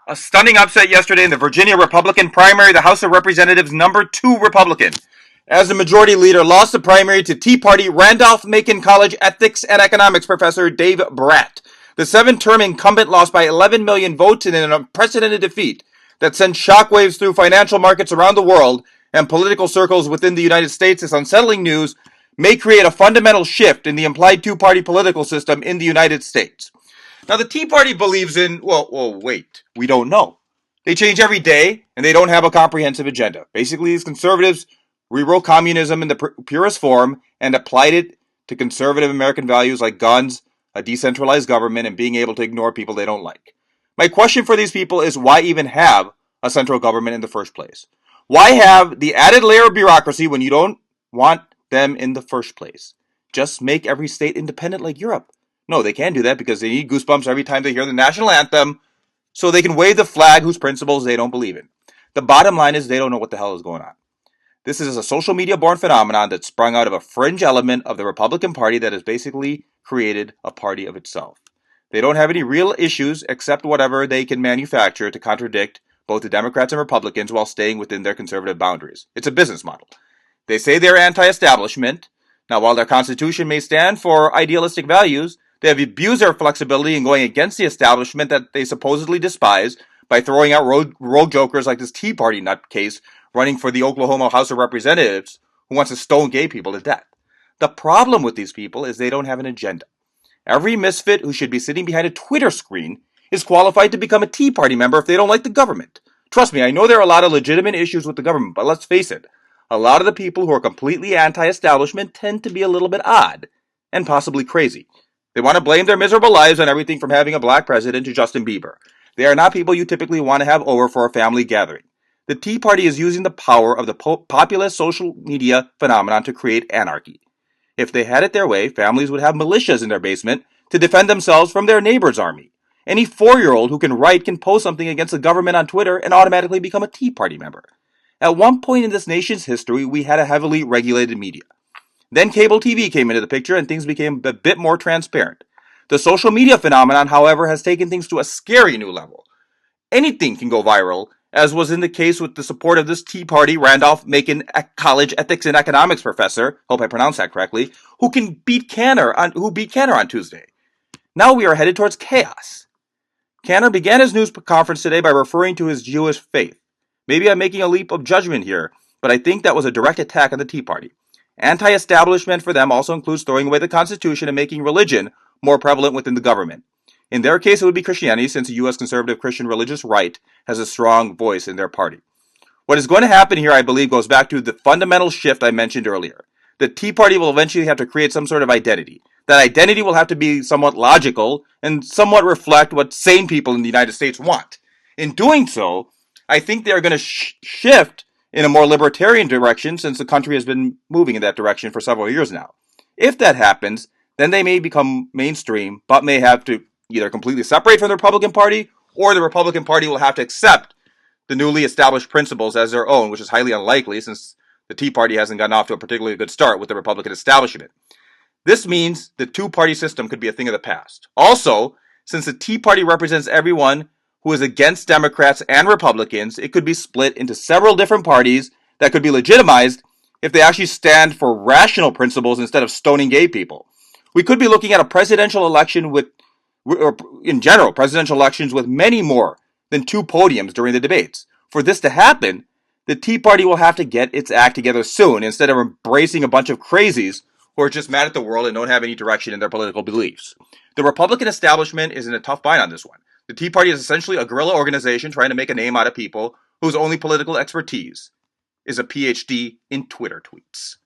A stunning upset yesterday in the Virginia Republican primary. The House of Representatives number 2 Republican, as the majority leader, lost the primary to Tea Party Randolph-Macon College ethics and economics professor Dave Bratt. The 7-term incumbent lost by 11 million votes in an unprecedented defeat that sent shockwaves through financial markets around the world and political circles within the United States. This unsettling news may create a fundamental shift in the implied two-party political system in the United States. Now, the Tea Party believes in, wait, we don't know. They change every day, and they don't have a comprehensive agenda. Basically, these conservatives rewrote communism in the purest form and applied it to conservative American values like guns, a decentralized government, and being able to ignore people they don't like. My question for these people is, why even have a central government in the first place? Why have the added layer of bureaucracy when you don't want them in the first place? Just make every state independent like Europe. No, they can't do that because they need goosebumps every time they hear the national anthem so they can wave the flag whose principles they don't believe in. The bottom line is they don't know what the hell is going on. This is a social media born phenomenon that sprung out of a fringe element of the Republican Party that has basically created a party of itself. They don't have any real issues except whatever they can manufacture to contradict both the Democrats and Republicans while staying within their conservative boundaries. It's a business model. They say they're anti-establishment. Now, while their constitution may stand for idealistic values, they have abused their flexibility in going against the establishment that they supposedly despise by throwing out rogue jokers like this Tea Party nutcase running for the Oklahoma House of Representatives who wants to stone gay people to death. The problem with these people is they don't have an agenda. Every misfit who should be sitting behind a Twitter screen is qualified to become a Tea Party member if they don't like the government. Trust me, I know there are a lot of legitimate issues with the government, but let's face it, a lot of the people who are completely anti-establishment tend to be a little bit odd and possibly crazy. They want to blame their miserable lives on everything from having a black president to Justin Bieber. They are not people you typically want to have over for a family gathering. The Tea Party is using the power of the populist social media phenomenon to create anarchy. If they had it their way, families would have militias in their basement to defend themselves from their neighbor's army. Any 4-year-old who can write can post something against the government on Twitter and automatically become a Tea Party member. At one point in this nation's history, we had a heavily regulated media. Then cable TV came into the picture and things became a bit more transparent. The social media phenomenon, however, has taken things to a scary new level. Anything can go viral, as was in the case with the support of this Tea Party Randolph-Macon College ethics and economics professor, hope I pronounced that correctly, who beat Cantor on Tuesday. Now we are headed towards chaos. Cantor began his news conference today by referring to his Jewish faith. Maybe I'm making a leap of judgment here, but I think that was a direct attack on the Tea Party. Anti-establishment for them also includes throwing away the Constitution and making religion more prevalent within the government. In their case, it would be Christianity, since the U.S. conservative Christian religious right has a strong voice in their party. What is going to happen here, I believe, goes back to the fundamental shift I mentioned earlier. The Tea Party will eventually have to create some sort of identity. That identity will have to be somewhat logical and somewhat reflect what sane people in the United States want. In doing so, I think they are going to shift in a more libertarian direction, since the country has been moving in that direction for several years now. If that happens, then they may become mainstream, but may have to either completely separate from the Republican Party, or the Republican Party will have to accept the newly established principles as their own, which is highly unlikely since the Tea Party hasn't gotten off to a particularly good start with the Republican establishment. This means the two-party system could be a thing of the past. Also, since the Tea Party represents everyone who is against Democrats and Republicans, it could be split into several different parties that could be legitimized if they actually stand for rational principles instead of stoning gay people. We could be looking at a presidential election or in general, presidential elections with many more than 2 podiums during the debates. For this to happen, the Tea Party will have to get its act together soon instead of embracing a bunch of crazies who are just mad at the world and don't have any direction in their political beliefs. The Republican establishment is in a tough bind on this one. The Tea Party is essentially a guerrilla organization trying to make a name out of people whose only political expertise is a PhD in Twitter tweets.